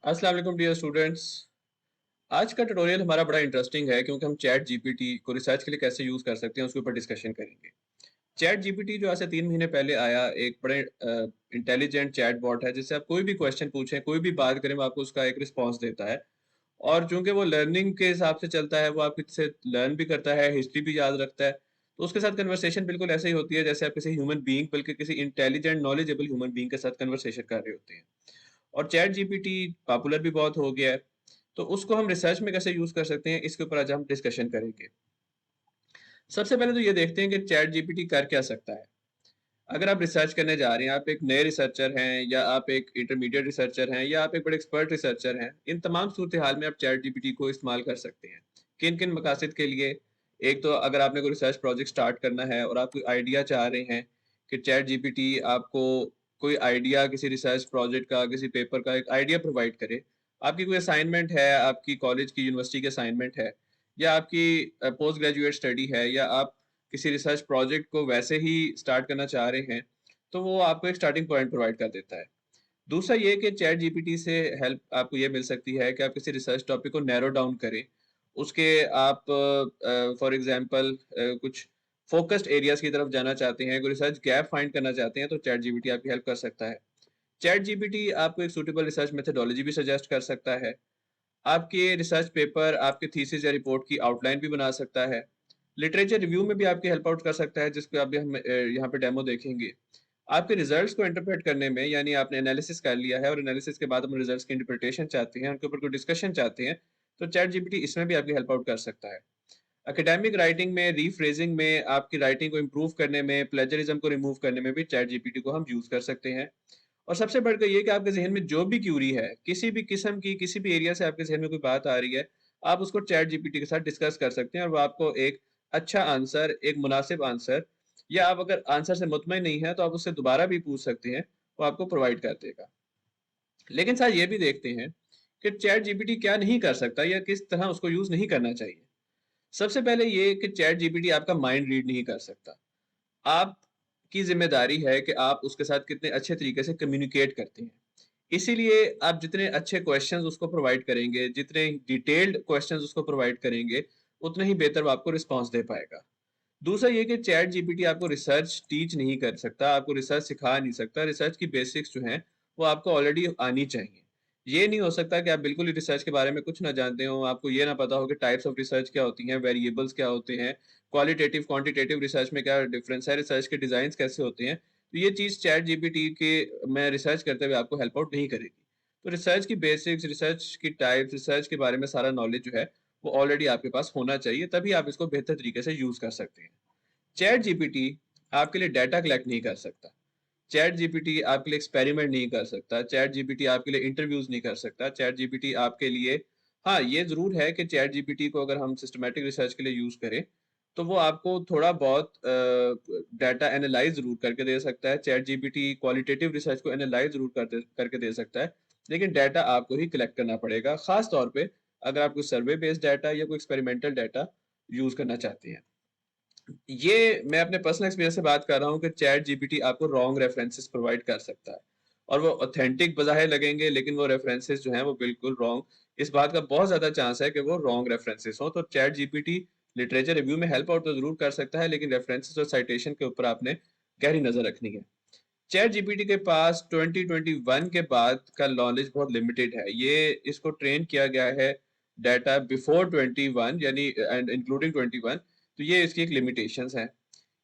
अस्सलाम वालेकुम dear students. आज का ट्यूटोरियल हमारा बड़ा इंटरेस्टिंग है क्योंकि हम चैट जीपीटी को रिसर्च के लिए कैसे यूज़ कर सकते हैं उसके ऊपर डिस्कशन करेंगे। चैट जीपीटी जो आज से 3 महीने पहले आया, एक बड़े इंटेलिजेंट चैट बॉट है जिससे आप कोई भी क्वेश्चन पूछें, कोई भी बात करें, वो आपको उसका एक रिस्पॉन्स देता है। और चूंकि वो लर्निंग के हिसाब से चलता है, वो आपसे लर्न भी करता है, हिस्ट्री भी याद रखता है। तो उसके साथ कन्वर्सेशन बिल्कुल ऐसे ही होती है जैसे आप किसी ह्यूमन बीइंग, बल्कि किसी इंटेलिजेंट नॉलेजेबल ह्यूमन बीइंग के साथ कन्वर्सेशन कर रहे होते हैं। और चैट जीपीटी पॉपुलर भी बहुत हो गया है, तो उसको हम रिसर्च में कैसे यूज कर सकते हैं, इसके ऊपर आज हम डिस्कशन करेंगे। सबसे पहले तो ये देखते हैं कि चैट जीपीटी कर क्या सकता है। अगर आप रिसर्च करने जा रहे हैं, आप एक नए रिसर्चर हैं या आप एक इंटरमीडिएट रिसर्चर हैं या आप एक बड़े एक्सपर्ट रिसर्चर हैं, इन तमाम सूरत हाल में आप चैट जीपीटी को इस्तेमाल कर सकते हैं। किन किन मकासद के लिए? एक तो अगर आपने कोई रिसर्च प्रोजेक्ट स्टार्ट करना है और आप कोई आइडिया चाह रहे हैं कि चैट जीपीटी आपको कोई आइडिया, किसी रिसर्च प्रोजेक्ट का, किसी पेपर का एक आइडिया प्रोवाइड करे। आपकी कोई असाइनमेंट है, आपकी कॉलेज की यूनिवर्सिटी की असाइनमेंट है, या आपकी पोस्ट ग्रेजुएट स्टडी है, या आप किसी रिसर्च प्रोजेक्ट को वैसे ही स्टार्ट करना चाह रहे हैं, तो वो आपको एक स्टार्टिंग पॉइंट प्रोवाइड कर देता है। दूसरा ये कि चैट जीपीटी से हेल्प आपको ये मिल सकती है कि आप किसी रिसर्च टॉपिक को नैरो डाउन करें। उसके आप फॉर एग्जांपल कुछ फोकस्ड एरियाज की तरफ जाना चाहते हैं, कोई रिसर्च गैप फाइंड करना चाहते हैं, तो चैट जीपीटी आपकी हेल्प कर सकता है। चैट जीपीटी आपको एक सूटेबल रिसर्च मेथोडोलॉजी भी सजेस्ट कर सकता है। आपके रिसर्च पेपर, आपके थीसिस या रिपोर्ट की आउटलाइन भी बना सकता है। लिटरेचर रिव्यू में भी आपकी हेल्प आउट कर सकता है, जिसको अभी हम यहाँ पे डेमो देखेंगे। आपके रिजल्ट्स को इंटरप्रेट करने में, यानी आपने एनालिसिस कर लिया है और एनालिसिस के बाद अपने रिजल्ट्स की इंटरप्रिटेशन चाहते हैं, उनके ऊपर कोई डिस्कशन चाहते हैं, तो चैट जीपीटी इसमें भी आपकी हेल्प आउट कर सकता है। एकेडमिक राइटिंग में, रीफ्रेजिंग में, आपकी राइटिंग को इम्प्रूव करने में, प्लेजरिज्म को रिमूव करने में भी चैट जीपीटी को हम यूज कर सकते हैं। और सबसे बढ़कर ये कि आपके ज़हन में जो भी क्यूरी है, किसी भी किस्म की, किसी भी एरिया से आपके ज़हन में कोई बात आ रही है, आप उसको चैट जीपीटी के साथ डिस्कस कर सकते हैं और वो आपको एक अच्छा आंसर, एक मुनासिब आंसर, या आप अगर आंसर से मुतमईन नहीं है, तो आप उससे दोबारा भी पूछ सकते हैं, वो आपको प्रोवाइड कर देगा। लेकिन साथ ये भी देखते हैं कि चैट जीपीटी क्या नहीं कर सकता या किस तरह उसको यूज़ नहीं करना चाहिए। सबसे पहले ये कि चैट जीपीटी आपका माइंड रीड नहीं कर सकता। आपकी ज़िम्मेदारी है कि आप उसके साथ कितने अच्छे तरीके से कम्युनिकेट करते हैं। इसीलिए आप जितने अच्छे क्वेश्चंस उसको प्रोवाइड करेंगे, जितने डिटेल्ड क्वेश्चंस उसको प्रोवाइड करेंगे, उतने ही बेहतर वो आपको रिस्पॉन्स दे पाएगा। दूसरा ये कि चैट जीपीटी आपको रिसर्च टीच नहीं कर सकता, आपको रिसर्च सिखा नहीं सकता। रिसर्च की बेसिक्स जो हैं, वो आपको ऑलरेडी आनी चाहिए। ये नहीं हो सकता कि आप बिल्कुल ही रिसर्च के बारे में कुछ ना जानते हो, आपको ये ना पता हो कि टाइप्स ऑफ रिसर्च क्या होती हैं, वेरिएबल्स क्या होते हैं, क्वालिटेटिव, क्वांटिटेटिव रिसर्च में क्या डिफरेंस है, रिसर्च के डिज़ाइंस कैसे होते हैं। तो ये चीज़ चैट जीपीटी के में रिसर्च करते हुए आपको हेल्प आउट नहीं करेगी। तो रिसर्च की बेसिक्स, रिसर्च की टाइप्स, रिसर्च के बारे में सारा नॉलेज जो है, वो ऑलरेडी आपके पास होना चाहिए, तभी आप इसको बेहतर तरीके से यूज़ कर सकते हैं। चैट जीपीटी आपके लिए डाटा कलेक्ट नहीं कर सकता। चैट जीपीटी आपके लिए एक्सपेरिमेंट नहीं कर सकता। चैट जीपीटी आपके लिए इंटरव्यूज नहीं कर सकता। चैट जीपीटी आपके लिए, हाँ, ये जरूर है कि चैट जीपीटी को अगर हम सिस्टमैटिक रिसर्च के लिए यूज करें, तो वो आपको थोड़ा बहुत डाटा एनालाइज जरूर करके दे सकता है। चैट जीपीटी क्वालिटेटिव रिसर्च को एनालाइज जरूर करके दे सकता है, लेकिन डाटा आपको ही कलेक्ट करना पड़ेगा, खास तौर पे अगर आप कोई सर्वे बेस्ड डाटा या कोई एक्सपेरिमेंटल डाटा यूज करना चाहते हैं। ये मैं अपने पर्सनल एक्सपीरियंस से बात कर रहा हूँ कि चैट जीपीटी आपको रॉन्ग रेफरेंसेस प्रोवाइड कर सकता है, और वो ऑथेंटिक बज़ाहिर लगेंगे, लेकिन वो रेफरेंसेस जो हैं वो बिल्कुल रॉन्ग। इस बात का बहुत ज़्यादा चांस है कि वो रॉन्ग रेफरेंसेस हों। तो चैट जीपीटी लिटरेचर रिव्यू में हेल्प आउट तो ज़रूर कर सकता है, लेकिन रेफरेंसेस और साइटेशन के ऊपर आपने गहरी नज़र रखनी है। चैट जीपीटी के पास 2021 के बाद का नॉलेज बहुत लिमिटेड है। ये इसको ट्रेन किया गया है डाटा बिफोर 21, यानी एंड इंक्लूडिंग 21। तो ये इसकी एक लिमिटेशंस हैं।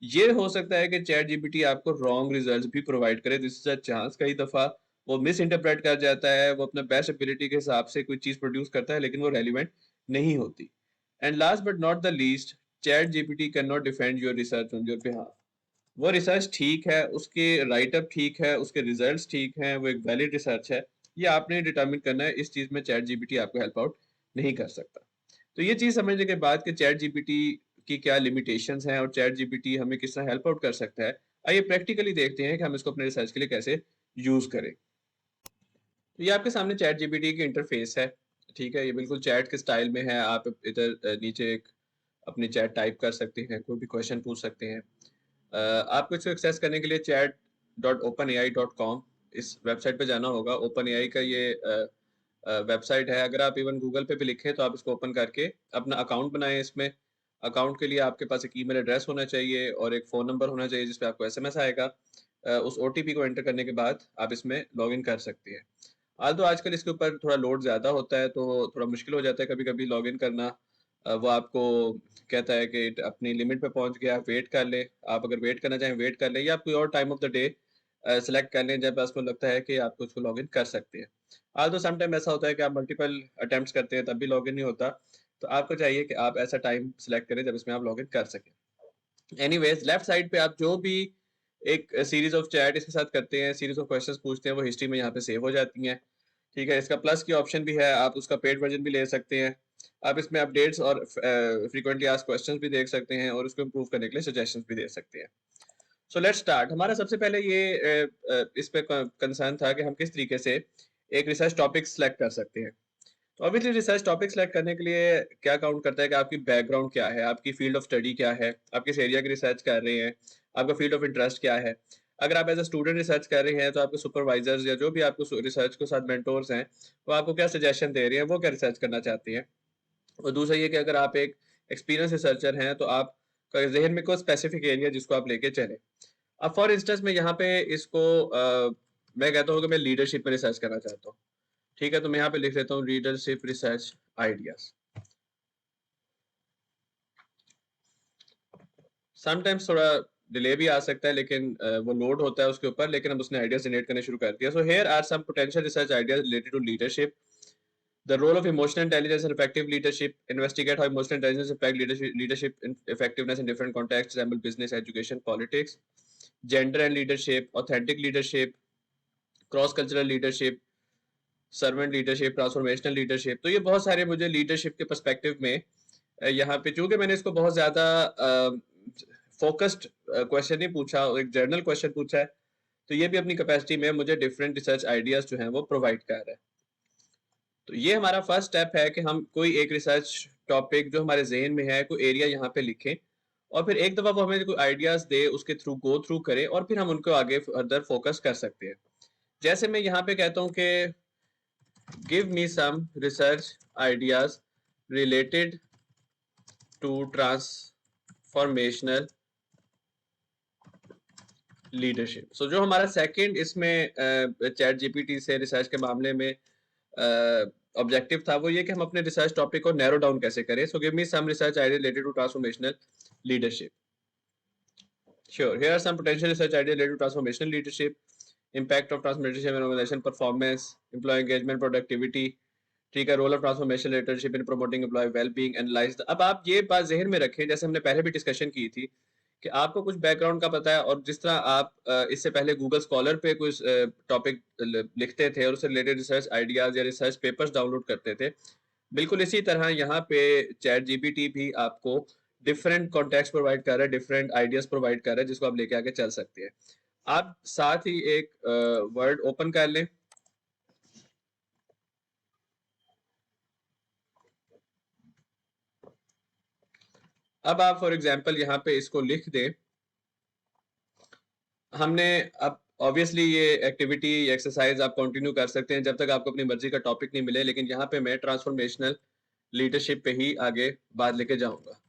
ये हो सकता है कि चैट जीपीटी आपको रॉन्ग रिजल्ट्स भी प्रोवाइड करे। This is a chance. कई दफा वो मिस इंटरप्रेट कर जाता है, वो अपना बेस्ट एबिलिटी के हिसाब से कोई चीज प्रोड्यूस करता है, लेकिन वो रेलिवेंट नहीं होती। And last but not the least, chat GPT can not defend your research on your behalf. वो रिसर्च ठीक है, उसके राइटअप ठीक है, उसके रिजल्ट्स ठीक हैं, वो एक वैलिड रिसर्च है, ये आपने डिटरमिन करना है। इस चीज में चैट जीपीटी आपको हेल्प आउट नहीं कर सकता। तो ये चीज समझने के बाद कि चैट जीपीटी की क्या लिमिटेशंस हैं और चैट जीपीटी हमें किस तरह हेल्प आउट कर सकता है, आइए प्रैक्टिकली देखते हैं कि हम इसको अपने रिसर्च के लिए कैसे यूज करें। तो ये आपके सामने चैट जीपीटी की इंटरफेस है। ठीक है, ये बिल्कुल चैट के स्टाइल में है। आप इधर नीचे एक अपनी चैट टाइप कर सकते हैं, कोई भी क्वेश्चन पूछ सकते हैं। आपको इसको एक्सेस करने के लिए chat.openai.com इस वेबसाइट पे जाना होगा। ओपन एआई का ये वेबसाइट है। अगर आप इवन गूगल पे भी लिखें तो आप इसको ओपन करके अपना अकाउंट बनाएं। इसमें अकाउंट के लिए आपके पास एक ईमेल एड्रेस होना चाहिए और एक फ़ोन नंबर होना चाहिए जिस पे आपको एसएमएस आएगा। उस ओटीपी को एंटर करने के बाद आप इसमें लॉगिन कर सकती हैं। तो आजकल इसके ऊपर थोड़ा लोड ज़्यादा होता है तो थोड़ा मुश्किल हो जाता है कभी-कभी लॉगिन करना। वो आपको कहता है कि अपनी लिमिट पे पहुंच गया, आप वेट कर लें। आप अगर वेट करना चाहें वेट कर लें या आप कोई और time of the day select कर लें जब आपको लगता है कि आप उसको लॉगिन कर सकते हैं। तो सम टाइम ऐसा होता है कि आप मल्टीपल अटेम्प्ट्स करते हैं तब भी लॉगिन नहीं होता। तो आपको चाहिए कि आप ऐसा टाइम सेलेक्ट करें जब इसमें आप लॉगिन कर सकें। एनीवेज लेफ्ट साइड पे आप जो भी एक सीरीज ऑफ चैट इसके साथ करते हैं, सीरीज ऑफ क्वेश्चंस पूछते हैं, वो हिस्ट्री में यहाँ पे सेव हो जाती हैं। ठीक है, इसका प्लस की ऑप्शन भी है, आप उसका पेड वर्जन भी ले सकते हैं। आप इसमें अपडेट्स और फ्रीक्वेंटली आस्क्ड क्वेश्चंस भी देख सकते हैं और उसको इम्प्रूव करने के लिए सजेशंस भी दे सकते हैं। So let's start. हमारा सबसे पहले ये इस पे कंसर्न था कि हम किस तरीके से एक रिसर्च टॉपिक सेलेक्ट कर सकते हैं। तो ऑब्वियसली रिसर्च टॉपिक सेलेक्ट करने के लिए क्या काउंट करता है कि आपकी बैकग्राउंड क्या है, आपकी फील्ड ऑफ स्टडी क्या है, आप किस एरिया की रिसर्च कर रहे हैं, आपका फील्ड ऑफ इंटरेस्ट क्या है। अगर आप एज अ स्टूडेंट रिसर्च कर रहे हैं तो आपके सुपरवाइजर्स या जो भी आपको रिसर्च के साथ मेंटोर्स हैं वो आपको क्या सजेशन दे रहे हैं, वो क्या रिसर्च करना चाहते हैं। और दूसरा ये कि अगर आप एक एक्सपीरियंस रिसर्चर हैं तो आप जहन में कोई स्पेसिफिक एरिया जिसको आप लेके चलें। अब फॉर इंस्टेंस मैं यहाँ पे इसको मैं कहता हूँ कि मैं लीडरशिप में रिसर्च करना चाहता हूँ। ठीक है, तो मैं यहाँ पे लिख लेता हूँ लीडरशिप रिसर्च आइडियाज। समटाइम्स थोड़ा डिले भी आ सकता है लेकिन वो लोड होता है उसके ऊपर, लेकिन अब उसने आइडियाज जनरेट करने शुरू कर दिया। So here are some potential research ideas related to leadership. The role of emotional intelligence and effective leadership. Investigate how emotional intelligence affect leadership effectiveness in different contexts, example business, education, politics. Gender and leadership, authentic leadership, cross-cultural leadership, servant leadership, transformational leadership. तो ये बहुत सारे मुझे leadership के perspective में यहाँ पे, चूंकि मैंने इसको बहुत ज्यादा फोकस्ड क्वेश्चन नहीं पूछा, एक जर्नल क्वेश्चन पूछा है, तो ये भी अपनी कैपेसिटी में मुझे डिफरेंट रिसर्च आइडियाज जो हैं वो प्रोवाइड कर रहा है। तो ये हमारा फर्स्ट स्टेप है कि हम कोई एक रिसर्च टॉपिक जो हमारे जहन में है, कोई एरिया यहाँ पे लिखें और फिर एक दफा वो हमें कोई आइडियाज दे उसके थ्रू गो थ्रू करें और फिर हम उनको आगे फर्दर फोकस कर सकते हैं। जैसे मैं यहाँ पे कहता हूँ कि give me some research ideas related to transformational leadership. So जो हमारा सेकंड इसमें चैट जीपीटी से रिसर्च के मामले में ऑब्जेक्टिव था वो ये कि हम अपने रिसर्च टॉपिक को नैरो डाउन कैसे करें। So give me some research idea related to transformational leadership. Sure, here are some potential research ideas related to transformational leadership, impact of transformation on organization performance, employee engagement, productivity। ठीक है, role of transformation leadership in promoting employ wellbeing, analyse. अब आप ये बात जहन में रखें, जैसे हमने पहले भी डिस्कशन की थी कि आपको कुछ बैकग्राउंड का पता है और जिस तरह आप इससे पहले गूगल स्कॉलर पे कुछ टॉपिक लिखते थे और उससे रिलेटेड रिसर्च आइडियाज या रिसर्च पेपर्स डाउनलोड करते थे, बिल्कुल इसी तरह यहाँ पे चैट जीपीटी भी आपको डिफरेंट कॉन्टेक्स्ट प्रोवाइड कर रहा है, डिफरेंट आइडियाज प्रोवाइड कर रहा है जिसको आप लेके आगे चल सकते हैं। आप साथ ही एक वर्ड ओपन कर लें। अब आप फॉर एग्जांपल यहाँ पे इसको लिख दें। हमने अब ऑब्वियसली ये एक्टिविटी एक्सरसाइज आप कंटिन्यू कर सकते हैं जब तक आपको अपनी मर्जी का टॉपिक नहीं मिले, लेकिन यहाँ पे मैं ट्रांसफॉर्मेशनल लीडरशिप पे ही आगे बात लेके जाऊंगा।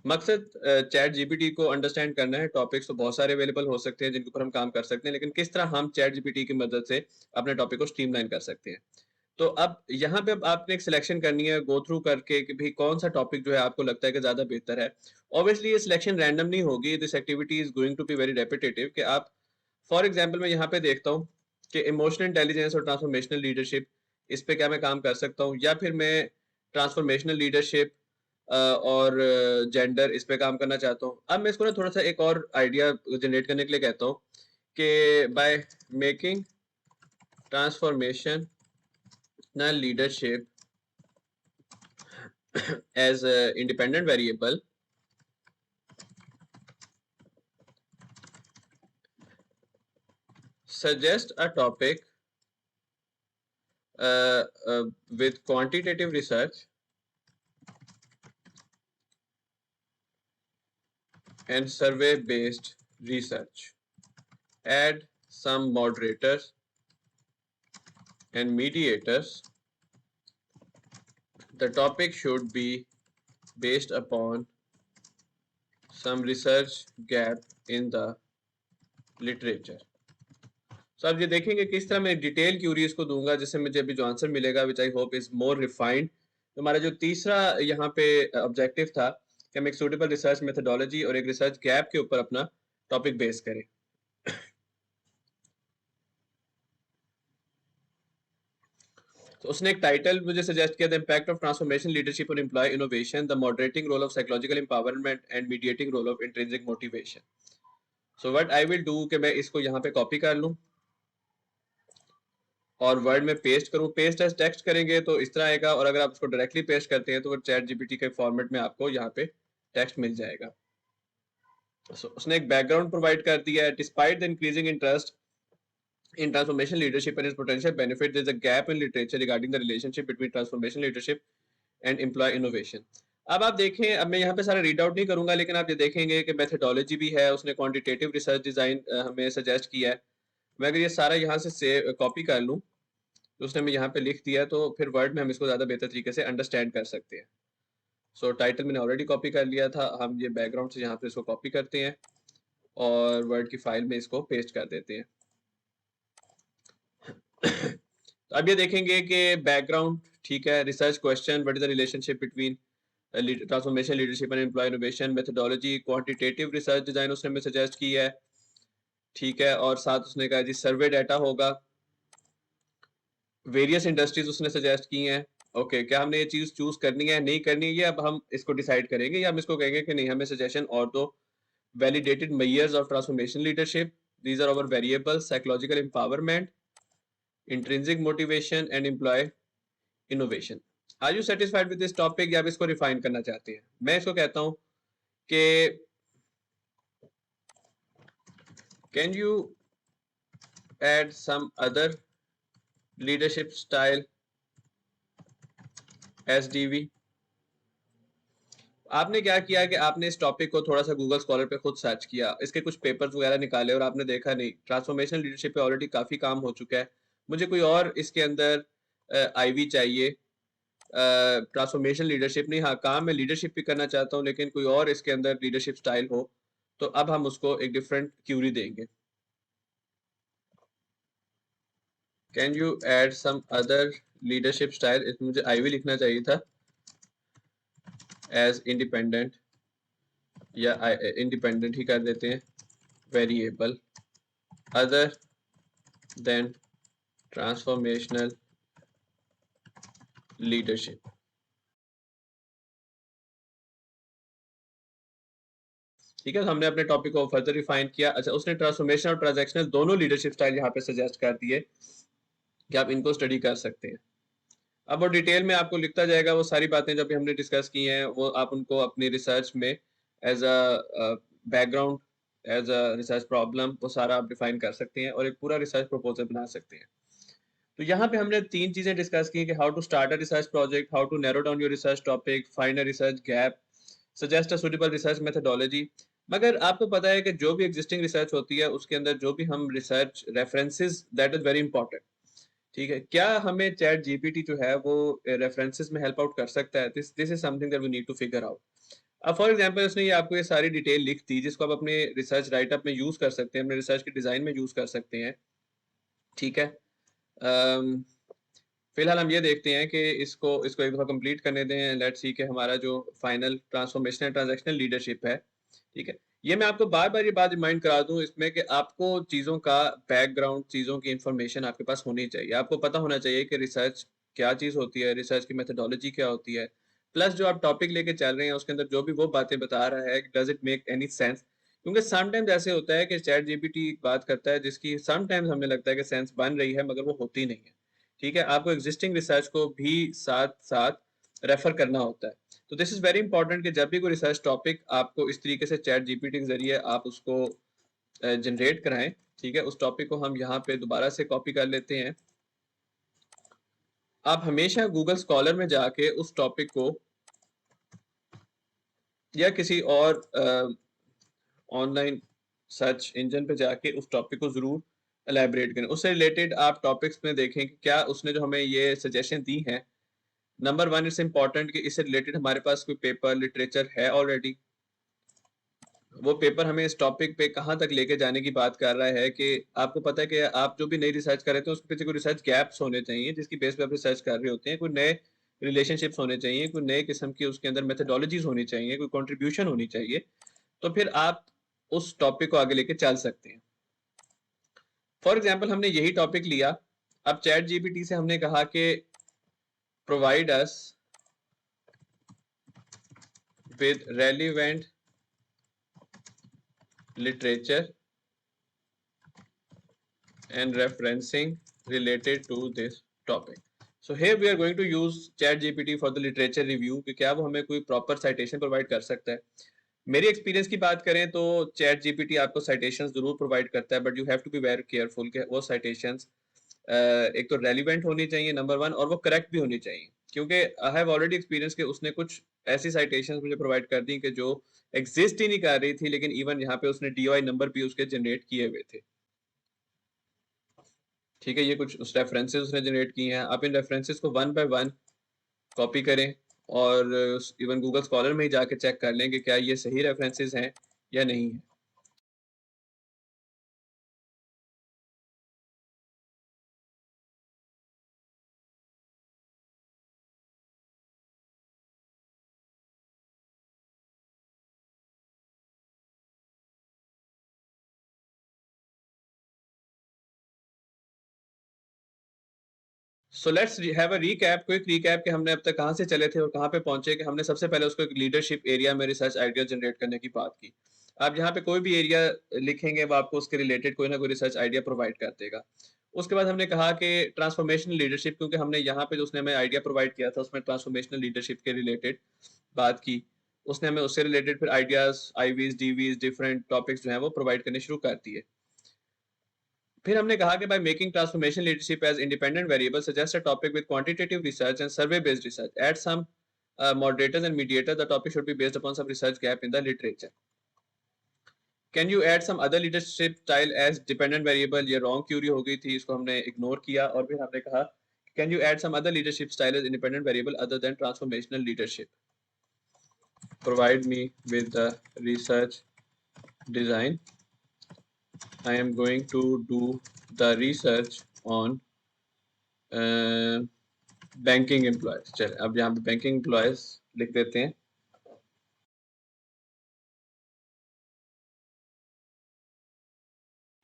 मकसद चैट जीपीटी को अंडरस्टैंड करना है। टॉपिक्स तो बहुत सारे अवेलेबल हो सकते हैं जिनके ऊपर हम काम कर सकते हैं, लेकिन किस तरह हम चैट जीपीटी की मदद से अपने टॉपिक को स्ट्रीमलाइन कर सकते हैं। तो अब यहाँ पे अब आपने एक सिलेक्शन करनी है गो थ्रू करके कि भाई कौन सा टॉपिक जो है आपको लगता है कि ज्यादा बेहतर है। ऑब्वियसली ये सिलेक्शन रैंडम नहीं होगी, this activity is going to be very repetitive. कि आप फॉर एग्जांपल मैं यहाँ पे देखता हूँ कि इमोशनल इंटेलिजेंस और ट्रांसफॉर्मेशनल लीडरशिप, इस पे क्या मैं काम कर सकता हूँ, या फिर मैं ट्रांसफॉर्मेशनल लीडरशिप और जेंडर इस पे काम करना चाहता हूँ। अब मैं इसको ना थोड़ा सा एक और आइडिया जनरेट करने के लिए कहता हूँ कि by making transformation leadership as an independent variable, suggest a topic with quantitative research and survey based research, add some moderators and mediators, the topic should be based upon some research gap in the literature. So आप ये देखेंगे किस तरह मैं detail Curie इसको दूंगा जिससे मुझे अभी जो आंसर मिलेगा which I hope is more refined. तो हमारा जो तीसरा यहाँ पे ऑब्जेक्टिव था कि हम एक सूटेबल रिसर्च मेथोडोलॉजी और एक रिसर्च गैप के ऊपर अपना टॉपिक बेस करें। तो उसने एक टाइटल मुझे सजेस्ट किया, the impact of transformation leadership on employ innovation, the moderating role of psychological empowerment and mediating role of intrinsic motivation. So what I will do कि मैं इसको यहाँ पे कॉपी कर लूँ और वर्ड में पेस्ट करूँ। पेस्ट एज टेक्स्ट करेंगे तो इस तरह आएगा, और अगर आप उसको डायरेक्टली पेस्ट करते हैं तो वो चैट जीपीटी के फॉर्मेट में आपको यहाँ पे टेक्स्ट मिल जाएगा। उसने एक बैकग्राउंड प्रोवाइड कर दिया है। Despite the increasing interest in transformation leadership and its potential benefit, there is a gap in literature regarding the relationship between transformation leadership and employee innovation. अब आप देखें, अब मैं यहाँ पे सारा रीड आउट नहीं करूंगा, लेकिन आप ये देखेंगे कि मेथोडोलॉजी भी है, उसने क्वांटिटेटिव रिसर्च डिजाइन हमें सजेस्ट किया है। मैं अगर ये सारा यहाँ से कॉपी कर लूँ तो उसने हमें यहाँ पे लिख दिया, तो फिर वर्ड में हम इसको ज़्यादा बेहतर तरीके से अंडरस्टैंड कर सकते हैं। सो टाइटल मैंने ऑलरेडी कॉपी कर लिया था, हम ये बैकग्राउंड से यहाँ पे इसको कॉपी करते हैं और वर्ड की फाइल में इसको पेस्ट कर देते हैं। तो अब ये देखेंगे कि बैकग्राउंड ठीक है, research question, what is the relationship between transformation leadership and employ innovation, methodology, quantitative research design उसने हमें सजेस्ट किया है, ठीक है, और साथ उसने कहा जी सर्वे डाटा होगा, वेरियस इंडस्ट्रीज उसने सजेस्ट की हैं। ओके, क्या हमने ये चीज चूज करनी है नहीं करनी है, ये अब हम इसको डिसाइड करेंगे, या हम इसको कहेंगे कि नहीं, हमें सजेशन और दो। Validated measures of transformation leadership, these are our variables, psychological empowerment, intrinsic motivation and employ innovation. Are you satisfied with this topic, या आप इसको रिफाइन करना चाहते हैं? मैं इसको कहता हूं कि can you add some other leadership style SDV. आपने क्या किया कि आपने इस टॉपिक को थोड़ा सा गूगल स्कॉलर पे खुद सर्च किया, इसके कुछ पेपर्स वगैरह निकाले और आपने देखा नहीं, ट्रांसफॉर्मेशनल लीडरशिप पे ऑलरेडी काफी काम हो चुका है, मुझे कोई और इसके अंदर आईवी चाहिए, ट्रांसफॉर्मेशन लीडरशिप नहीं, हाँ काम मैं लीडरशिप भी करना चाहता हूँ लेकिन कोई और इसके अंदर लीडरशिप स्टाइल हो, तो अब हम उसको एक डिफरेंट क्यूरी देंगे। Can you add some other leadership style, इसमें मुझे आईवी लिखना चाहिए था, एज इंडिपेंडेंट, या इंडिपेंडेंट ही कर देते हैं, variable other than transformational leadership. ठीक है, तो हमने अपने टॉपिक को फर्दर रिफाइन किया। अच्छा, उसने ट्रांसफॉर्मेशन और ट्रांजैक्शनल दोनों लीडरशिप स्टाइल यहाँ पे सजेस्ट कर दिए कि आप इनको स्टडी कर सकते हैं। अब वो डिटेल में आपको लिखता जाएगा, वो सारी बातें जो भी हमने डिस्कस की हैं वो आप उनको अपनी रिसर्च में as a background, as a research problem, वो सारा आप डिफाइन कर सकते हैं और एक पूरा रिसर्च प्रपोजल बना सकते हैं। तो यहाँ पे हमने तीन चीजें डिस्कस की कि how to start a research project, how to narrow down your research topic, find a research gap, suggest a suitable research methodology. मगर आपको पता है कि जो भी एग्जिस्टिंग रिसर्च होती है उसके अंदर जो भी हम research references, that is very important. ठीक है, क्या हमें चैट जीपीटी जो है वो रेफरेंसेस में हेल्प आउट कर सकता है? This this is something that we need to figure out. अब फॉर एग्जांपल उसने ये आपको ये सारी डिटेल लिख दी जिसको आप अपने रिसर्च राइटअप में यूज कर सकते हैं, अपने रिसर्च के डिजाइन में यूज कर सकते हैं। ठीक है, फिलहाल हम ये देखते हैं कि इसको इसको एक दफा कंप्लीट करने दें। लेट्स सी कि हमारा जो फाइनल ट्रांसफॉर्मेशनल ट्रांजैक्शनल लीडरशिप है, ठीक है, ये मैं आपको बार बार ये बात रिमाइंड करा दूं इसमें कि आपको चीज़ों का बैकग्राउंड, चीज़ों की इंफॉर्मेशन आपके पास होनी चाहिए। आपको पता होना चाहिए कि रिसर्च क्या चीज़ होती है, रिसर्च की मेथोडोलॉजी क्या होती है, प्लस जो आप टॉपिक लेके चल रहे हैं उसके अंदर जो भी वो बातें बता रहा है, does it make any sense? क्योंकि समटाइम्स ऐसे होता है कि चैट जीपीटी बात करता है जिसकी समटाइम्स हमें लगता है कि सेंस बन रही है मगर वो होती नहीं है। ठीक है, आपको एग्जिस्टिंग रिसर्च को भी साथ साथ रेफर करना होता है। तो दिस इज वेरी इंपॉर्टेंट कि जब भी कोई रिसर्च टॉपिक आपको इस तरीके से चैट जीपीटी के जरिए आप उसको जनरेट कराएं, ठीक है, उस टॉपिक को हम यहाँ पे दोबारा से कॉपी कर लेते हैं। आप हमेशा गूगल स्कॉलर में जाके उस टॉपिक को या किसी और ऑनलाइन सर्च इंजन पे जाके उस टॉपिक को जरूर एलैबोरेट करें। उससे रिलेटेड आप टॉपिक्स में देखें कि क्या उसने जो हमें ये सजेशन दी है। नंबर 1 इट्स इंपॉर्टेंट कि इससे रिलेटेड हमारे पास कोई पेपर लिटरेचर है ऑलरेडी। वो पेपर हमें इस टॉपिक पे कहाँ तक लेके जाने की बात कर रहा है कि आपको पता है कि आप जो भी नई रिसर्च कर रहे थे उसके पीछे कोई रिसर्च गैप्स होने चाहिए जिसकी बेस पे आप रिसर्च कर रहे होते हैं, कोई नए रिलेशनशिप्स होने चाहिए, कोई नए किस्म की उसके अंदर मेथडोलॉजीज होनी चाहिए, कोई कंट्रीब्यूशन होनी चाहिए, तो फिर आप उस टॉपिक को आगे लेके चल सकते हैं। फॉर एग्जाम्पल हमने यही टॉपिक लिया, अब चैट जीपीटी से हमने कहा कि provide us with relevant literature and referencing related to this topic. So here we are going to use ChatGPT for the literature review कि क्या वो हमें कोई proper citation provide कर सकता है। मेरी एक्सपीरियंस की बात करें तो चैट जीपीटी आपको साइटेशंस जरूर प्रोवाइड करता है, but you have to be very careful कि वो साइटेशंस एक तो रेलिवेंट होनी चाहिए नंबर 1, और वो करेक्ट भी होनी चाहिए, क्योंकि आई हैव ऑलरेडी एक्सपीरियंस कि उसने कुछ ऐसी साइटेशंस मुझे प्रोवाइड कर दी कि जो एग्जिस्ट ही नहीं कर रही थी, लेकिन इवन यहाँ पे उसने डीओआई नंबर भी उसके जनरेट किए हुए थे। ठीक है, ये कुछ उस रेफरेंसेस उसने जनरेट किए हैं। आप इन रेफरेंसेस को 1 बाय 1 कॉपी करें और इवन गूगल स्कॉलर में ही जाके चेक कर लें कि क्या ये सही रेफरेंसेस हैं या नहीं है। So let's have a recap, quick recap कि हमने अब तक कहाँ से चले थे और कहाँ पे पहुंचे। कि हमने सबसे पहले उसको एक लीडरशिप एरिया में रिसर्च आइडिया जनरेट करने की बात की। आप यहाँ पे कोई भी एरिया लिखेंगे वो आपको उसके रिलेटेड कोई ना कोई रिसर्च आइडिया प्रोवाइड कर देगा। उसके बाद हमने कहा कि ट्रांसफॉर्मेशनल लीडरशिप, क्योंकि हमने यहाँ पे जो उसने हमें आइडिया प्रोवाइड किया था उसमें ट्रांसफॉर्मेशनल लीडरशिप के रिलेटेड बात की। उसने हमें उससे रिलेटेड फिर ideas, IVs, Divi's, different topics जो है वो प्रोवाइड करने शुरू कर दिए। फिर हमने कहा कि by making transformation leadership as independent variable suggest a topic with quantitative research and survey based research at some moderators and mediators, the topic should be based upon some research gap in the literature. Can you add some other leadership style as dependent variable? ये wrong query हो गई थी, इसको हमने ignore किया। और फिर हमने कहा can you add some other leadership style as independent variable other than transformational leadership? Provide me with the research design. I am going to do the research on banking employees. चल अब यहाँ पे banking employees लिख देते हैं।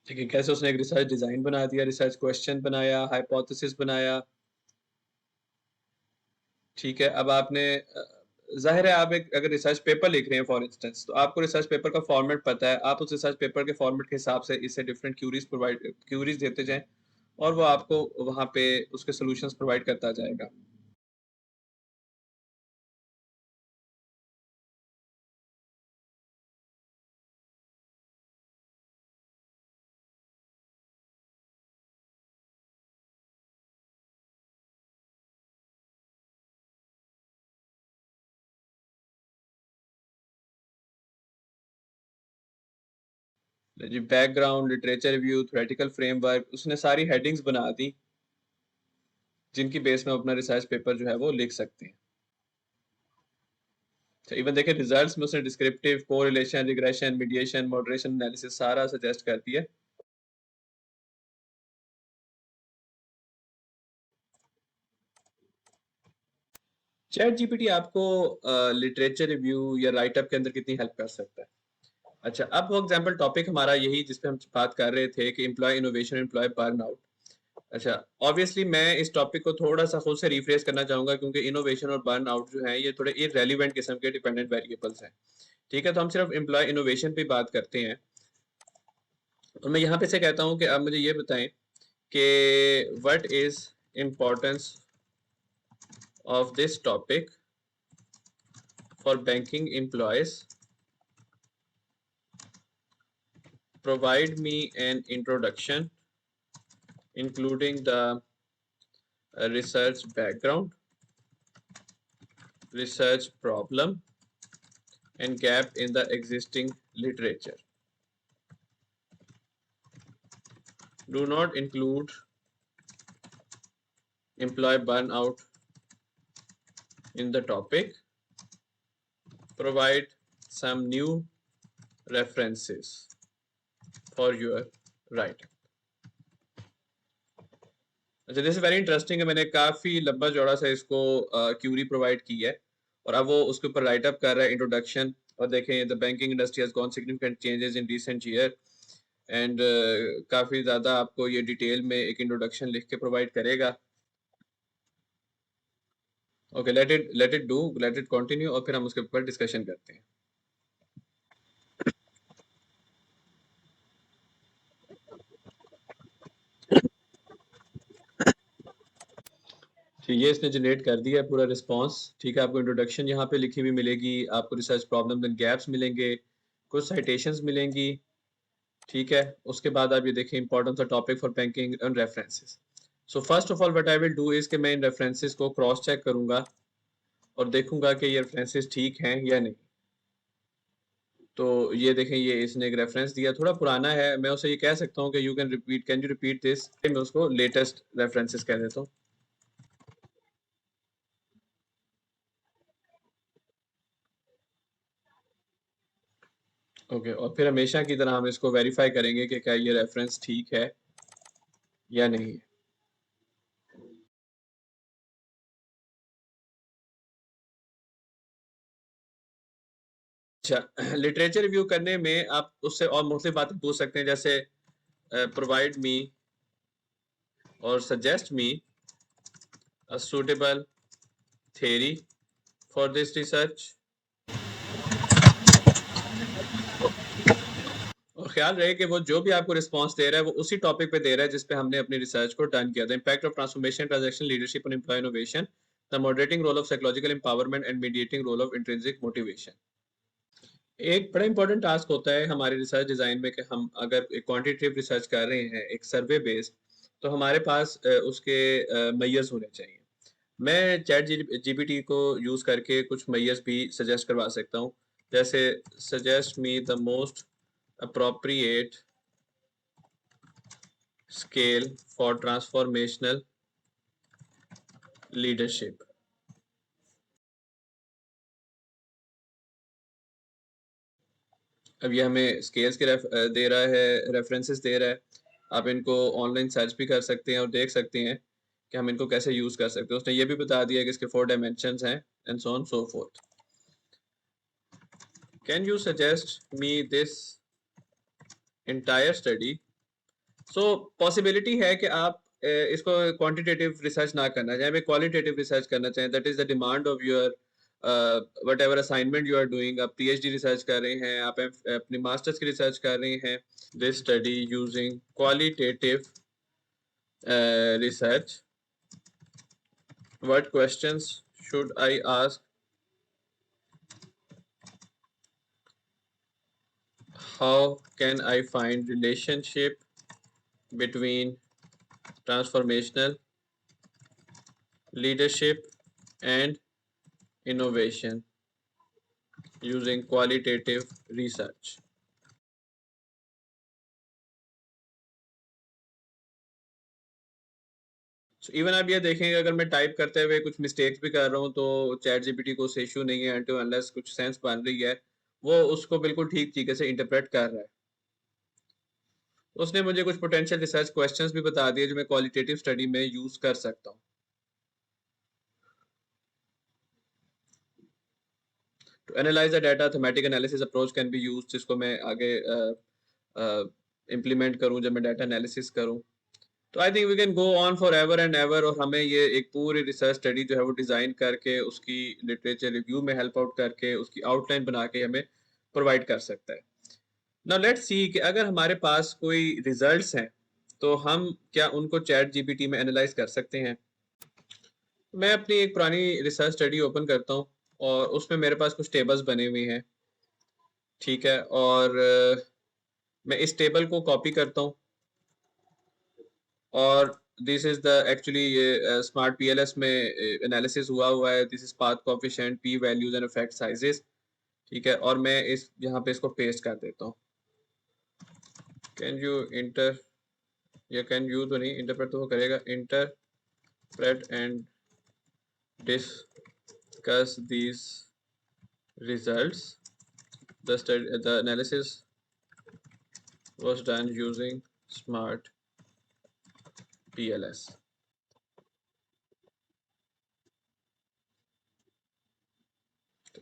ठीक है, कैसे उसने एक रिसर्च डिजाइन बना दिया, रिसर्च क्वेश्चन बनाया, हाइपोथेसिस बनाया। ठीक है, अब आपने जाहिर है आप एक अगर रिसर्च पेपर लिख रहे हैं फॉर इंस्टेंस, तो आपको रिसर्च पेपर का फॉर्मेट पता है। आप उस रिसर्च पेपर के फॉर्मेट के हिसाब से इससे डिफरेंट क्यूरीज देते जाएं और वो आपको वहाँ पे उसके सॉल्यूशंस प्रोवाइड करता जाएगा। जी, background, literature review, theoretical framework, उसने सारी हेडिंग्स बना दी जिनकी बेस में अपना रिसर्च पेपर जो है वो लिख सकते हैं। तो इवन देखिए रिजल्ट्स में उसने descriptive, correlation, regression, mediation, moderation, analysis सारा सजेस्ट कर दिया। चैट जीपीटी आपको लिटरेचर रिव्यू या राइटअप के अंदर कितनी हेल्प कर सकता है। अच्छा, अब फॉर एग्जांपल टॉपिक हमारा यही जिस पे हम बात कर रहे थे कि एम्प्लॉय इनोवेशन, एम्प्लॉय बर्नआउट। अच्छा, ऑब्वियसली मैं इस टॉपिक को थोड़ा सा खुद से रिफ्रेश करना चाहूंगा, क्योंकि इनोवेशन और बर्नआउट जो है ये थोड़े इररेलेवेंट किस्म के डिपेंडेंट वेरिएबल्स हैं। ठीक है, तो हम सिर्फ एम्प्लॉय इनोवेशन पे बात करते हैं। और मैं यहाँ पे से कहता हूँ कि आप मुझे ये बताएं कि what is importance of this topic for banking employees. Provide me an introduction including the research background, research problem, and gap in the existing literature. Do not include employee burnout in the topic. Provide some new references for your write. अच्छा, this is very interesting है। मैंने काफी लंबा चौड़ा सा इसको Curie provide की है और अब वो उसके ऊपर राइट अप कर रहा है इंट्रोडक्शन। और देखें, the banking industry has gone significant changes in recent year and काफी ज्यादा आपको ये डिटेल में एक इंट्रोडक्शन लिख के प्रोवाइड करेगा। ओके, लेट इट कंटिन्यू और फिर हम उसके ऊपर डिस्कशन करते हैं। ठीक है, इसने जनरेट कर दिया है पूरा रिस्पांस। ठीक है, आपको इंट्रोडक्शन यहाँ पे लिखी हुई मिलेगी, आपको रिसर्च प्रॉब्लम्स एंड गैप्स मिलेंगे, कुछ साइटेशंस मिलेंगी। ठीक है, उसके बाद आप ये देखें importance of topic for banking and references. So first of all what I will do is कि मैं इन रेफरेंसेस को क्रॉस चेक करूंगा और देखूंगा कि ये रेफरेंसेस ठीक हैं या नहीं। तो ये देखें, ये इसने एक रेफरेंस दिया, थोड़ा पुराना है। मैं उसे ये कह सकता हूँ कि कैन यू रिपीट दिस। मैं उसको लेटेस्ट रेफरेंसेस कह देता हूँ। ओके, और फिर हमेशा की तरह हम इसको वेरीफाई करेंगे कि क्या ये रेफरेंस ठीक है या नहीं है। अच्छा, लिटरेचर रिव्यू करने में आप उससे और मुख्तलिफ बातें पूछ सकते हैं, जैसे प्रोवाइड मी और suggest me a suitable theory for this research। और ख्याल रहे कि वो जो भी आपको रिस्पांस दे रहा है वो उसी टॉपिक पे दे रहा है जिस पे हमने अपनी रिसर्च को डन किया था। Impact of transformation transaction leadership on employ innovation, the moderating role of psychological empowerment and mediating role of intrinsic motivation. एक बड़ा इंपॉर्टेंट टास्क होता है हमारे रिसर्च डिजाइन में कि हम अगर एक क्वांटिटेटिव रिसर्च कर रहे हैं, एक सर्वे बेस्ड, तो हमारे पास उसके मैयर्स होने चाहिए। मैं चैट जीपीटी को यूज करके कुछ मैयर्स भी सजेस्ट करवा सकता हूँ, जैसे suggest me the most appropriate scale for transformational leadership। अब ये हमें स्केल्स के दे रहा है, रेफरेंसेस दे रहा है। आप इनको ऑनलाइन सर्च भी कर सकते हैं और देख सकते हैं कि हम इनको कैसे यूज कर सकते हैं। उसने ये भी बता दिया कि इसके 4 डायमेंशंस हैं and so on so fourth. Can you suggest me this entire study. So possibility है कि आप इसको क्वांटिटेटिव रिसर्च ना करना चाहें, क्वालिटेटिव रिसर्च करना चाहें। That is the demand of your whatever assignment you are doing. आप पीएचडी रिसर्च कर रहे हैं, आप अपनी मास्टर्स की रिसर्च कर रहे हैं। This study using qualitative research, what questions should I ask? How can I find relationship between transformational leadership and innovation using qualitative research? So even आप ये देखेंगे, अगर मैं टाइप करते हुए कुछ मिस्टेक्स भी कर रहा हूँ तो चैट जीपीटी को उस इशू नहीं है, until unless कुछ सेंस बन रही है, वो उसको बिल्कुल ठीक तरीके से इंटरप्रेट कर रहा है। उसने मुझे कुछ पोटेंशियल रिसर्च क्वेश्चंस भी बता दिए जो मैं क्वालिटेटिव स्टडी में यूज कर सकता हूँ। To analyze the data, thematic analysis approach can be used, जिसको मैं आगे इम्प्लीमेंट करूँ जब मैं डाटा एनालिसिस करूँ। तो I think we can go on forever and ever, और हमें ये एक पूरी रिसर्च स्टडी जो है वो डिज़ाइन करके उसकी लिटरेचर रिव्यू में हेल्प आउट करके उसकी आउटलाइन बना के हमें प्रोवाइड कर सकता है। नाउ लेट्स सी कि अगर हमारे पास कोई रिजल्ट्स हैं तो हम क्या उनको चैट जीपीटी में एनालाइज कर सकते हैं। मैं अपनी एक पुरानी रिसर्च स्टडी ओपन करता हूँ और उसमें मेरे पास कुछ टेबल्स बने हुए हैं। ठीक है, और मैं इस टेबल को कॉपी करता हूँ और दिस इज द एक्चुअली ये स्मार्ट पीएलएस में एनालिसिस हुआ है। This is path coefficient, P values and effect sizes. ठीक है, और मैं इस यहाँ पे इसको पेस्ट कर देता हूँ। कैन यू इंटर ये कैन यू तो नहीं, इंटरप्रेट तो वो करेगा, interpret and discuss these results, the analysis was done using smart TLS।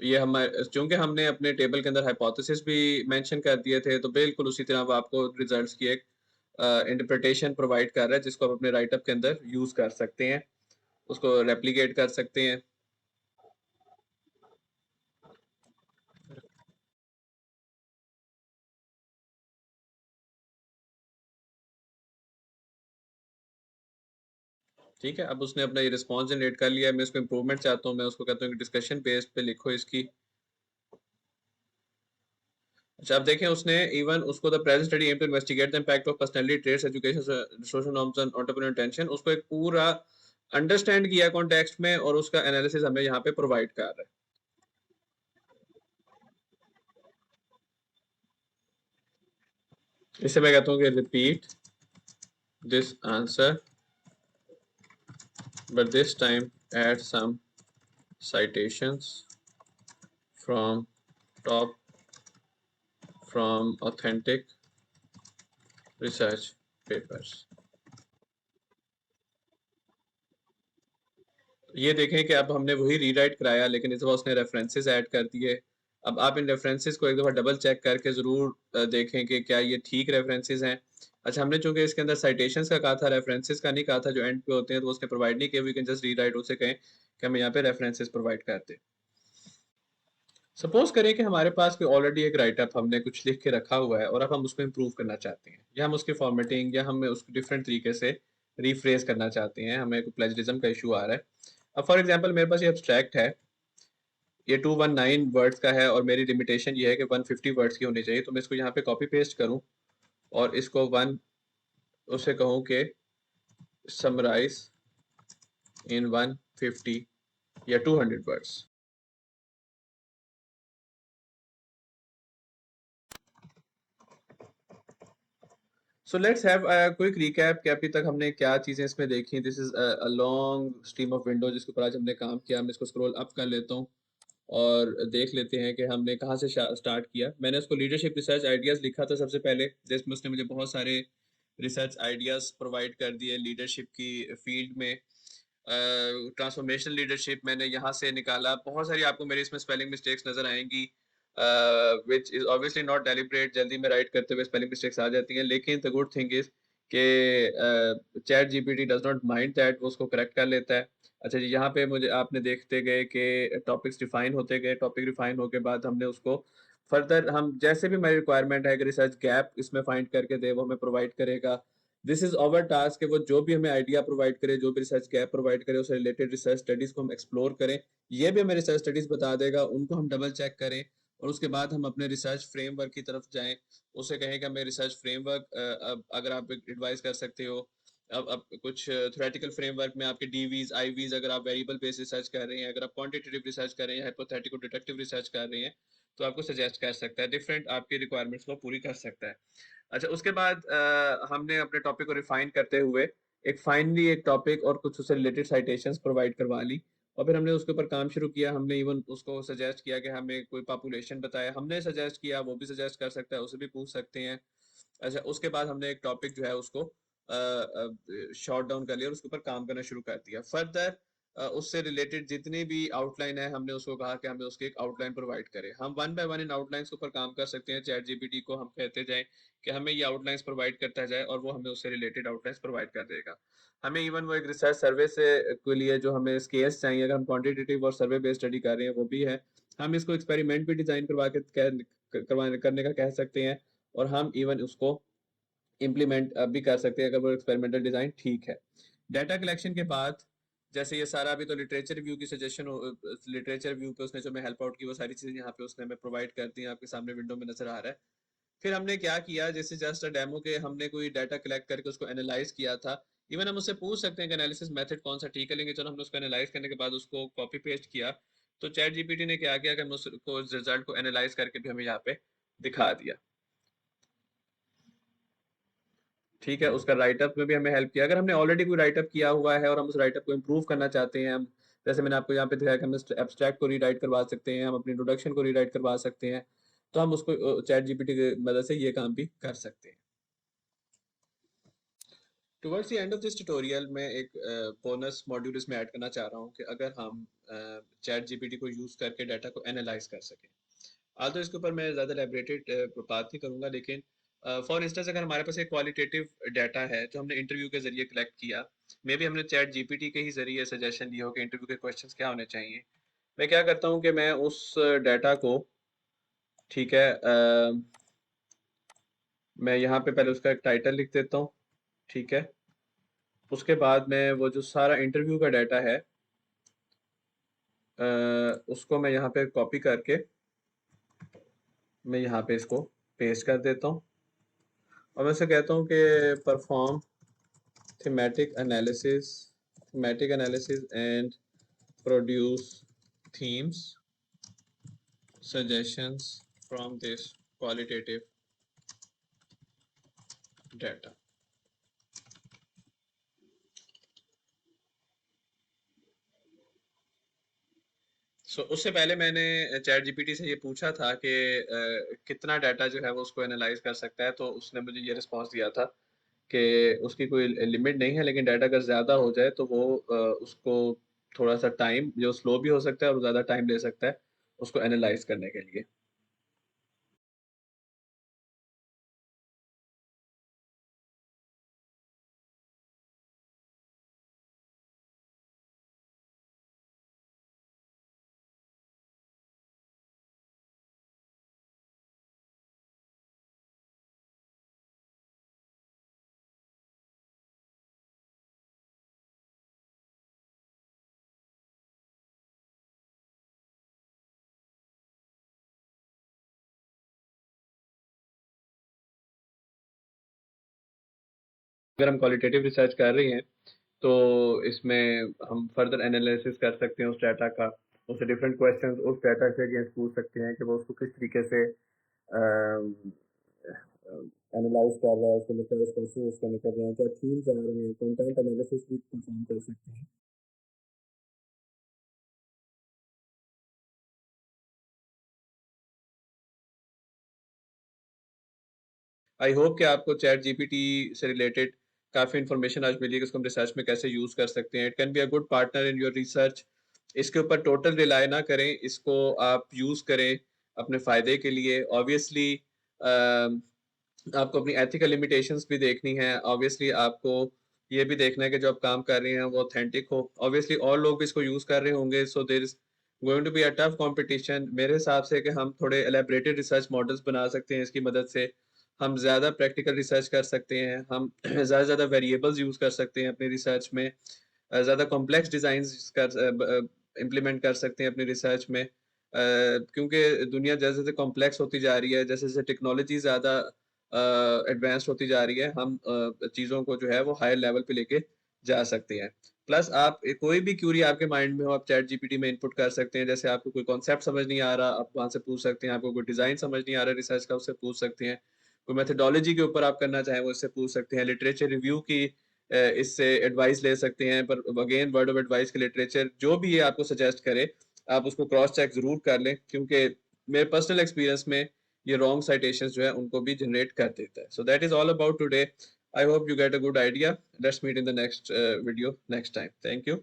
ये हमारे, चूंकि हमने अपने टेबल के अंदर हाइपोथेसिस भी मेंशन कर दिए थे, तो बिल्कुल उसी तरह वो आपको रिजल्ट्स की एक इंटरप्रिटेशन प्रोवाइड कर रहा है, जिसको आप अपने राइटअप के अंदर यूज कर सकते हैं, उसको रेप्लिकेट कर सकते हैं। ठीक है, अब उसने अपना ये रिस्पॉन्स जनरेट कर लिया है, मैं इसको इंप्रूवमेंट चाहता हूँ, मैं उसको कहता हूँ कि डिस्कशन बेस्ड पे लिखो इसकी। अच्छा, अब देखें उसने इवन उसको the present study aim to investigate the impact of personality traits education social norms and entrepreneur tension, उसको एक पूरा अंडरस्टैंड किया कॉन्टेक्स्ट में और उसका एनालिसिस हमें यहाँ पे प्रोवाइड कर रहा है। इसे मैं कहता हूँ कि repeat this answer but this time add some citations from top from authentic research papers। ये देखें कि अब हमने वही रीराइट कराया, लेकिन इस बार उसने रेफरेंसेस ऐड कर दिए। अब आप इन रेफरेंसेस को एक दफ़ा डबल चेक करके ज़रूर देखें कि क्या ये ठीक रेफरेंसेस हैं। अच्छा, हमने चूंकि इसके अंदर साइटेशंस का कहा था, रेफरेंसेस का नहीं कहा था, जो एंड पे होते हैं, तो उसने प्रोवाइड नहीं किया। वी कैन जस्ट रीराइट, उसे कहें कि हमें यहाँ पे रेफरेंसेस प्रोवाइड कर दे। सपोज करें कि हमारे पास कोई ऑलरेडी एक राइटअप हमने कुछ लिख के रखा हुआ है और अब हम उसको इम्प्रूव करना चाहते हैं, या हम उसकी फॉर्मेटिंग या हमें उसको डिफरेंट तरीके से रीफ्रेज करना चाहते हैं, हमें कोई प्लेजरिज्म का इशू आ रहा है। अब फॉर एग्जांपल मेरे पास ये एब्स्ट्रैक्ट है, ये 219 वर्ड्स का है और मेरी लिमिटेशन ये है कि 150 वर्ड्स की होनी चाहिए, तो मैं इसको यहाँ पे कॉपी पेस्ट करूँ और इसको उसे कहूँ कि समराइज इन 150 या 200 words. So let's have a quick recap कि अभी तक हमने क्या चीज़ें इसमें देखी। This is a long stream of window जिसके ऊपर आज हमने काम किया। मैं इसको स्क्रॉल अप कर लेता हूँ और देख लेते हैं कि हमने कहाँ से स्टार्ट किया। मैंने उसको लीडरशिप रिसर्च आइडियाज़ लिखा था सबसे पहले, जिसमें उसने मुझे बहुत सारे रिसर्च आइडियाज़ प्रोवाइड कर दिए लीडरशिप की फील्ड में। ट्रांसफॉर्मेशनल लीडरशिप मैंने यहाँ से निकाला। बहुत सारी आपको मेरी इसमें स्पेलिंग मिस्टेक्स नज़र आएंगी, which is obviously not deliberate, जल्दी में राइट करते हुए स्पेलिंग मिस्टेक्स आ जाती हैं, लेकिन द गुड थिंग इज़ कि chat GPT does not mind that, वो उसको करेक्ट कर लेता है। अच्छा जी, यहाँ पे मुझे आपने देखते गए कि टॉपिक्स डिफाइन होते गए, टॉपिक डिफाइन होके बाद हमने उसको फर्दर, हम जैसे भी हमारी रिक्वायरमेंट है कि रिसर्च गैप इसमें फाइंड करके दे, वो हमें प्रोवाइड करेगा। दिस इज अवर टास्क कि वो जो भी हमें आइडिया प्रोवाइड करे, जो भी रिसर्च गैप प्रोवाइड करे, उससे रिलेटेड रिसर्च स्टडीज को हम एक्सप्लोर करें। ये भी हमें रिसर्च स्टडीज बता देगा, उनको हम डबल चेक करें और उसके बाद हम अपने रिसर्च फ्रेमवर्क की तरफ जाएं। उसे कहें कि हमें रिसर्च फ्रेमवर्क अगर आप एडवाइस कर सकते हो। अब कुछ थ्योरेटिकल फ्रेमवर्क में आपके डीवीज आईवीज, अगर आप वेरिएबल बेस्ड रिसर्च कर रहे हैं, अगर आप क्वांटिटेटिव रिसर्च कर रहे हैं, हाइपोथेटिकल डिडक्टिव रिसर्च कर रहे हैं, तो आपको सजेस्ट कर सकता है, डिफरेंट आपकी रिक्वायरमेंट्स को पूरी कर सकता है। अच्छा, उसके बाद हमने अपने टॉपिक को रिफाइन करते हुए एक फाइनली एक टॉपिक और कुछ उससे रिलेटेड साइटेशंस प्रोवाइड करवा ली, और फिर हमने उसके ऊपर काम शुरू किया। हमने इवन उसको सजेस्ट किया कि हमें कोई पॉपुलेशन बताया, हमने सजेस्ट किया, वो भी सजेस्ट कर सकता है, उसे भी पूछ सकते हैं। अच्छा, उसके बाद हमने एक टॉपिक जो है उसको शॉर्ट डाउन कर लिया और उसके ऊपर काम करना शुरू कर दिया। फर्दर उससे रिलेटेड जितनी भी आउटलाइन है, हमने उसको कहा कि हमें उसकी एक आउटलाइन प्रोवाइड करें। हम one by one in outlines के ऊपर काम कर सकते हैं। चैट जीपीटी को हम कहते जाएं कि हमें ये आउटलाइंस प्रोवाइड करता जाए और वो हमें उससे रिलेटेड आउटलाइंस प्रोवाइड कर देगा। हमें इवन वो एक रिसर्च सर्वे से के लिए जो हमें स्केल्स चाहिए, अगर हम क्वांटिटेटिव और सर्वे बेस्ड स्टडी कर रहे हैं, वो भी है। हम इसको एक्सपेरिमेंट भी डिजाइन करने का कह सकते हैं, और हम इवन उसको इम्प्लीमेंट भी कर सकते हैं अगर वो एक्सपेरिमेंटल डिजाइन ठीक है। डाटा कलेक्शन के बाद, जैसे ये सारा अभी तो लिटरेचर रिव्यू की सजेशन, लिटरेचर रिव्यू पे उसने जो मैं हेल्प आउट की, वो सारी चीजें यहाँ पे उसने हमें प्रोवाइड कर दी हैं, आपके सामने विंडो में नजर आ रहा है। फिर हमने क्या किया, जैसे जस्ट डेमो के हमने कोई डाटा कलेक्ट करके उसको एनालाइज किया था। इवन हम उससे पूछ सकते हैं कि एनालिसिस मेथड कौन सा ठीक है, लेकिन चलो हमने उसको एनालाइज करने के बाद उसको कॉपी पेस्ट किया, तो चैट जीपीटी ने क्या किया कि हमें उसको रिजल्ट को एनालाइज करके भी हमें यहाँ पे दिखा दिया। ठीक है, उसका राइटअप में भी हमें हेल्प किया। अगर हमने ऑलरेडी कोई राइटअप किया हुआ है और हम उस राइटअप को इम्प्रूव करना चाहते हैं, हम जैसे मैंने आपको यहाँ पे दिखाया कि हम एब्स्ट्रैक्ट को रीराइट करवा सकते हैं, हम अपनी इंट्रोडक्शन को रीराइट करवा सकते हैं, तो हम उसको चैट जीपीटी की मदद से ये काम भी कर सकते हैं। Towards the end of this tutorial मैं एक बोनस मॉड्यूल इसमें ऐड करना चाह रहा हूँ कि अगर हम चैट जीपीटी को यूज़ करके डाटा को एनालाइज कर सकें। आज तो इसके ऊपर मैं ज़्यादा एलेबरेटेड बात नहीं करूँगा, लेकिन फॉर इंस्टेंस अगर हमारे पास एक क्वालिटेटिव डाटा है जो हमने इंटरव्यू के जरिए कलेक्ट किया, मे बी हमने चैट जीपीटी के ही जरिए सजेशन लिया हो कि इंटरव्यू के क्वेश्चंस क्या होने चाहिए। मैं क्या करता हूँ कि मैं उस डाटा को, ठीक है, मैं यहाँ पे पहले उसका एक टाइटल लिख देता हूँ, ठीक है। उसके बाद में वो जो सारा इंटरव्यू का डाटा है उसको मैं यहाँ पे कॉपी करके मैं यहाँ पे इसको पेस्ट कर देता हूँ और मैं इसे कहता हूँ कि perform thematic analysis and produce themes suggestions from this qualitative data. उससे पहले मैंने चैट जीपीटी से ये पूछा था कि कितना डाटा जो है वो उसको एनालाइज कर सकता है, तो उसने मुझे ये रिस्पांस दिया था कि उसकी कोई लिमिट नहीं है, लेकिन डाटा अगर ज़्यादा हो जाए तो वो उसको थोड़ा सा टाइम जो स्लो भी हो सकता है और ज़्यादा टाइम ले सकता है उसको एनालाइज करने के लिए। अगर हम क्वालिटेटिव रिसर्च कर रहे हैं तो इसमें हम फर्दर एनालिसिस कर सकते हैं उस डाटा का, उससे डिफरेंट क्वेश्चंस उस डाटा से अगेंस्ट पूछ सकते हैं कि वो उसको किस तरीके से एनालाइज कर रहा है, उसके मतलब कैसे उसको निकल रहे हैं, क्या थीम्स आ रहे हैं, कंटेंट एनालिसिस भी परफॉर्म कर सकते हैं। आई होप कि आपको चैट जीपीटी से रिलेटेड काफ़ी इन्फॉर्मेशन आज मिली कि उसको हम रिसर्च में कैसे यूज़ कर सकते हैं। It can be a good partner in your research. इसके ऊपर टोटल रिलाय ना करें, इसको आप यूज़ करें अपने फ़ायदे के लिए। ऑब्वियसली आपको अपनी एथिकल लिमिटेशंस भी देखनी है। ऑब्वियसली आपको ये भी देखना है कि जो आप काम कर रहे हैं वो ऑथेंटिक हो। ऑब्वियसली और लोग भी इसको यूज़ कर रहे होंगे, so there is going to be a tough competition. मेरे हिसाब से कि हम थोड़े एलेबरेटेड रिसर्च मॉडल्स बना सकते हैं इसकी मदद से। हम ज़्यादा प्रैक्टिकल रिसर्च कर सकते हैं, हम ज़्यादा से ज़्यादा वेरिएबल्स यूज़ कर सकते हैं अपनी रिसर्च में, ज़्यादा कॉम्प्लेक्स डिज़ाइंस कर इम्प्लीमेंट कर सकते हैं अपनी रिसर्च में। क्योंकि दुनिया जैसे-जैसे कॉम्प्लेक्स होती जा रही है, जैसे-जैसे टेक्नोलॉजी ज़्यादा एडवांस होती जा रही है, हम चीज़ों को जो है वो हायर लेवल पे लेके जा सकते हैं। प्लस आप कोई भी क्यूरी आपके माइंड में हो, आप चैट जीपीटी में इनपुट कर सकते हैं। जैसे आपको कोई कॉन्सेप्ट समझ नहीं आ रहा, आप वहाँ से पूछ सकते हैं। आपको कोई डिज़ाइन समझ नहीं आ रहा रिसर्च का, उससे पूछ सकते हैं। कोई मेथोडोलॉजी के ऊपर आप करना चाहें, वो इससे पूछ सकते हैं। लिटरेचर रिव्यू की इससे एडवाइस ले सकते हैं। पर अगेन वर्ड ऑफ एडवाइस के लिटरेचर जो भी ये आपको सजेस्ट करे, आप उसको क्रॉस चेक ज़रूर कर लें, क्योंकि मेरे पर्सनल एक्सपीरियंस में ये रॉन्ग साइटेशंस जो है उनको भी जनरेट कर देता है। So that is all about today. I hope you get a good idea. Let's meet in the next video next time. Thank you.